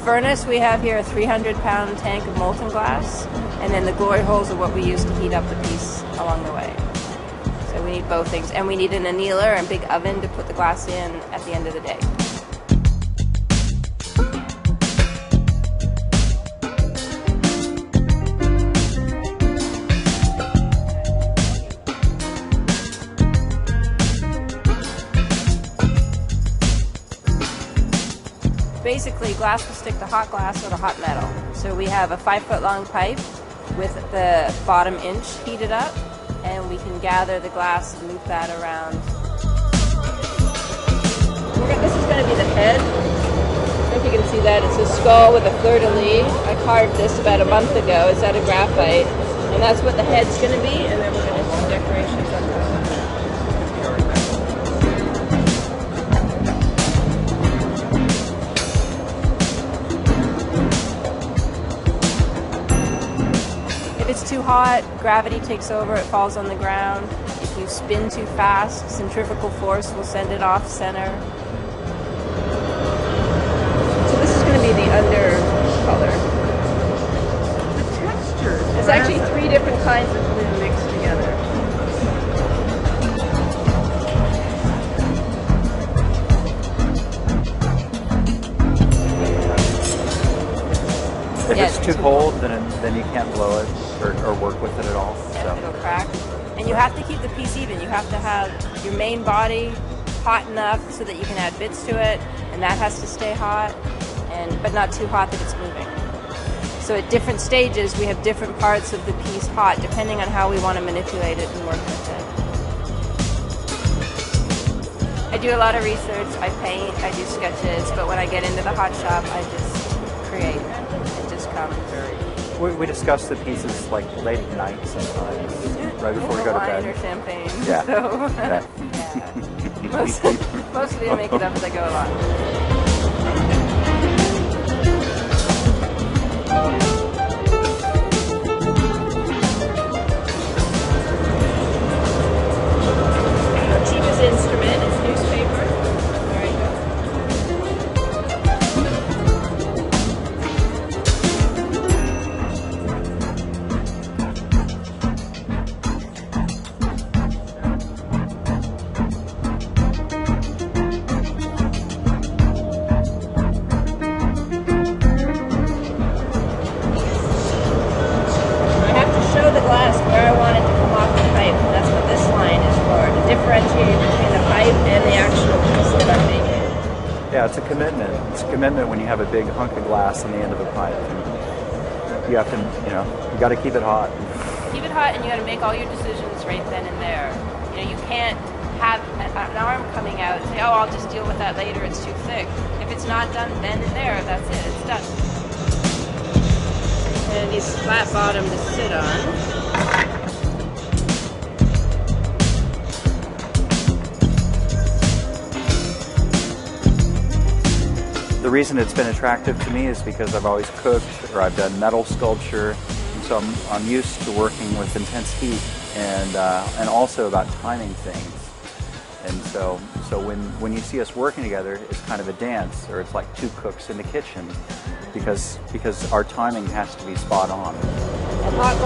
furnace we have here, a 300-pound tank of molten glass, and then the glory holes are what we use to heat up the piece along the way. So we need both things, and we need an annealer and big oven to put the glass in at the end of the day. Basically, glass will stick to hot glass or to hot metal. So we have a 5-foot-long pipe with the bottom inch heated up, and we can gather the glass and loop that around. This is going to be the head. I don't know if you can see that. It's a skull with a fleur-de-lis. I carved this about a month ago. It's out of graphite. And that's what the head's going to be, and then we're going to do decorations on top. If it's too hot, gravity takes over, it falls on the ground. If you spin too fast, centrifugal force will send it off center. So this is going to be the under color. The texture. It's actually 3 different kinds of blue mixed together. If it's too cold, then you can't blow it or work with it at all. So. It'll crack. And you have to keep the piece even. You have to have your main body hot enough so that you can add bits to it, and that has to stay hot, but not too hot that it's moving. So at different stages, we have different parts of the piece hot, depending on how we want to manipulate it and work with it. I do a lot of research. I paint, I do sketches, but when I get into the hot shop, I just create. It just comes very... We discuss the pieces like late at night sometimes, right before we go to bed. Wine or champagne. Yeah. So, yeah. Mostly I make it up as I go along. Instrument is newspaper. There you go. I have to show the glass where I want it to come off the pipe. That's what this line is for, to differentiate between the pipe and the actual piece that I'm making. Yeah, it's a commitment. It's a commitment when you have a big hunk of glass on the end of a pipe. And you have to, you got to keep it hot. Keep it hot, and you got to make all your decisions right then and there. You can't have an arm coming out and say, oh, I'll just deal with that later, it's too thick. If it's not done then and there, that's it, it's done. And it needs flat bottom to sit on. The reason it's been attractive to me is because I've always cooked or I've done metal sculpture, and so I'm used to working with intense heat and also about timing things. And so when you see us working together, it's kind of a dance, or it's like two cooks in the kitchen, because our timing has to be spot on. And hot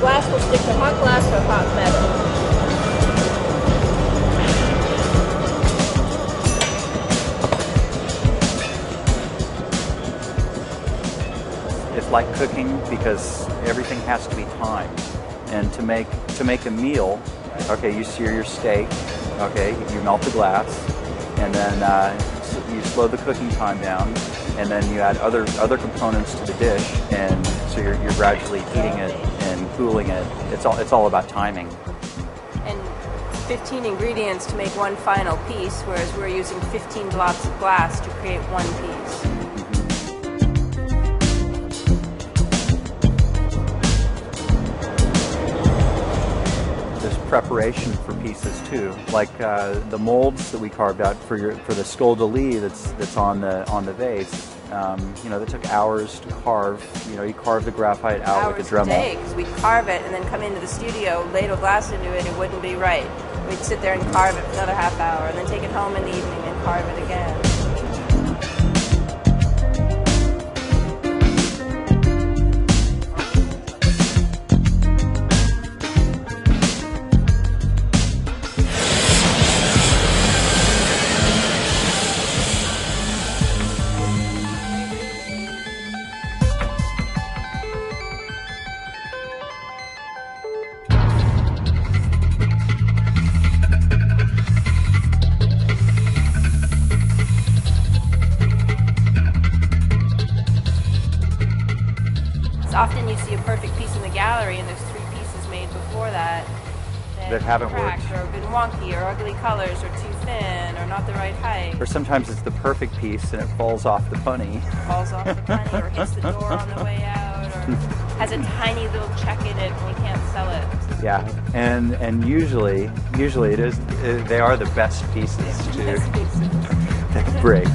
glass will stick to hot glass or hot metal. It's like cooking because everything has to be timed. And to make a meal, okay, you sear your steak, okay, you melt the glass, and then you slow the cooking time down, and then you add other components to the dish, and so you're gradually heating it and cooling it. It's all about timing. And 15 ingredients to make one final piece, whereas we're using 15 blocks of glass to create one piece. Preparation for pieces too, like the molds that we carved out for the sculpt that's on the vase. That took hours to carve. You carve the graphite out with the Dremel. Hours a day, because we'd carve it and then come into the studio, ladle glass into it, it wouldn't be right. We'd sit there and carve it for another half hour, and then take it home in the evening and carve it again. So often you see a perfect piece in the gallery and there's 3 pieces made before that that haven't cracked worked, or been wonky or ugly colors or too thin or not the right height. or sometimes it's the perfect piece and it falls off the bunny. Falls off the bunny or hits the door on the way out or has a tiny little check in it and we can't sell it. Yeah, and usually it is they are the best pieces to that break.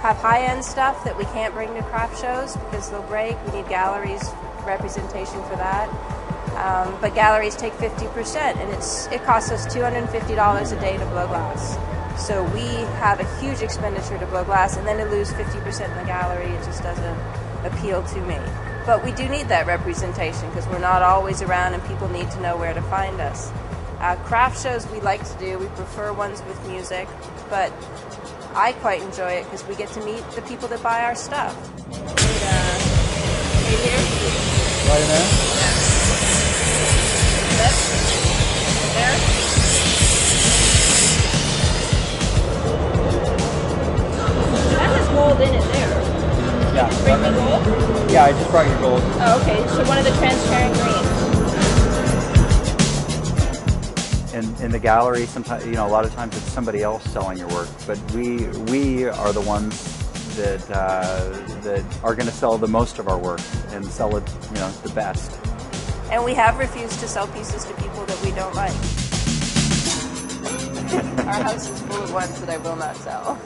Have high-end stuff that we can't bring to craft shows because they'll break. We need galleries representation for that. But galleries take 50%, and it costs us $250 a day to blow glass. So we have a huge expenditure to blow glass, and then to lose 50% in the gallery, it just doesn't appeal to me. But we do need that representation because we're not always around, and people need to know where to find us. Craft shows we like to do. We prefer ones with music, but I quite enjoy it because we get to meet the people that buy our stuff. Right here? Right there? Yeah. There? That has gold in it there. Yeah. Did you bring the gold? Yeah, I just brought your gold. Oh, okay. So one of the transparent greens. In the gallery, sometimes a lot of times it's somebody else selling your work, but we are the ones that are going to sell the most of our work and sell it the best. And we have refused to sell pieces to people that we don't like. Our house is full of ones that I will not sell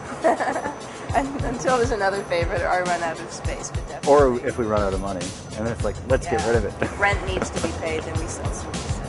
until there's another favorite or I run out of space. But definitely. Or if we run out of money, and it's like let's get rid of it. Rent needs to be paid, then we sell some pieces.